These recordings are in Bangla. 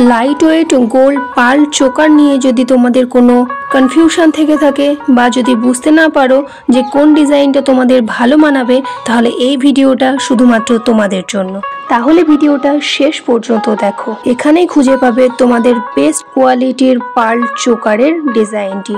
Light weight gold pearl choker নিয়ে যদি তোমাদের কোনো কনফিউশন থেকে থাকে বা যদি বুঝতে না পারো যে কোন ডিজাইনটা তোমাদের ভালো মানাবে, তাহলে এই ভিডিওটা শুধুমাত্র তোমাদের জন্য। তাহলে ভিডিওটা শেষ পর্যন্ত দেখো। এখানেই খুঁজে পাবে তোমাদের বেস্ট কোয়ালিটির পার্ল চোকারের ডিজাইনটি,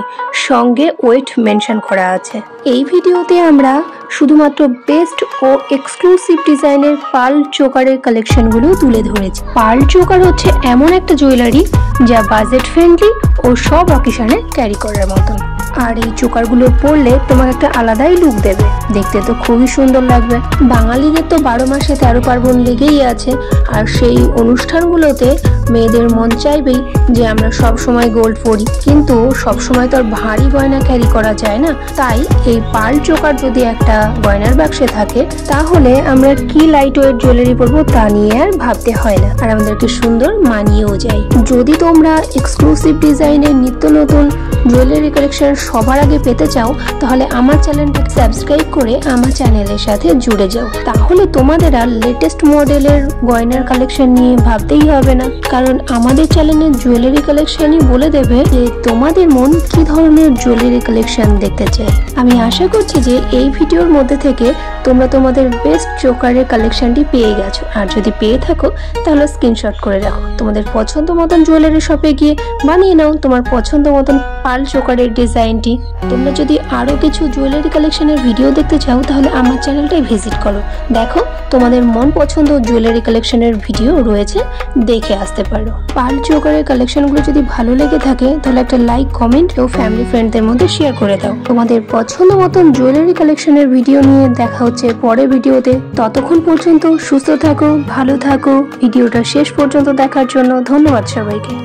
সঙ্গে ওয়েট মেনশন করা আছে। এই ভিডিওতে আমরা শুধুমাত্র বেস্ট ও এক্সক্লুসিভ ডিজাইনের পার্ল চোকারের কালেকশনগুলো তুলে ধরেছি। পার্ল চোকার হচ্ছে এমন একটা জুয়েলারি যা বাজেট ফ্রেন্ডলি ও সব অকেশনে ক্যারি করার মতন। আর এই চোকারগুলো পরলে তোমাকে একটা আলাদাই লুক দেবে, দেখতে তো খুবই সুন্দর লাগবে। বাঙালিদের তো 12 মাসে 13 পার্বণ লেগেই আছে, আর সেই অনুষ্ঠানগুলোতে মেয়েদের মন চাইবেই যে আমরা সব সময় গোল্ড পরি, কিন্তু সব সময় তো আর ভারী গয়না ক্যারি করা যায় না। তাই এই পার্ল চোকার যদি একটা গয়নার বাক্সে থাকে, তাহলে আমরা কি লাইট ওয়েট জুয়েলারি পরবো তা নিয়ে আর ভাবতে হয় না, আর আমাদেরকে সুন্দর মানিয়েও যায়। যদি তোমরা এক্সক্লুসিভ ডিজাইনের নিত্য নতুন জুয়েলারি কালেকশন সবার আগে পেতে চাও, তাহলে আমার চ্যানেলটা সাবস্ক্রাইব করে আমার চ্যানেলের সাথে জুড়ে যাও। তাহলে তোমাদের আর লেটেস্ট মডেলের গয়নার কালেকশন নিয়ে ভাবতেই হবে না, কারণ আমাদের চ্যানেলের জুয়েলারি কালেকশনই বলে দেবে যে তোমাদের মন কি ধরনের জুয়েলারি কালেকশন দেখতে চায়। আমি আশা করছি যে এই ভিডিওর মধ্যে থেকে তোমরা তোমাদের বেস্ট চোকারের কালেকশনটি পেয়ে গেছো, আর যদি পেয়ে থাকো তাহলে স্ক্রিনশট করে রাখো। তোমাদের পছন্দ মতন জুয়েলারি শপে গিয়ে বানিয়ে নাও তোমার পছন্দ মতন পার্ল চোকারের ডিজাইনটি। তোমরা যদি আরো কিছু জুয়েলারি কালেকশনের ভিডিও দেখতে চাও, তাহলে আমার চ্যানেলটাই ভিজিট করো। দেখো তোমাদের মন পছন্দ জুয়েলারি কালেকশনের ভিডিও রয়েছে, দেখে আসতে পারো। পার্ল চোকারের কালেকশনগুলো যদি ভালো লেগে থাকে, তাহলে একটা লাইক, কমেন্ট ও ফ্যামিলি ফ্রেন্ডদের মধ্যে শেয়ার করে দাও। তোমাদের পছন্দ মতন জুয়েলারি কালেকশনের ভিডিও নিয়ে দেখা হচ্ছে পরের ভিডিওতে। ততক্ষণ পর্যন্ত সুস্থ থাকো, ভালো থাকো। ভিডিওটা শেষ পর্যন্ত দেখার জন্য ধন্যবাদ সবাইকে।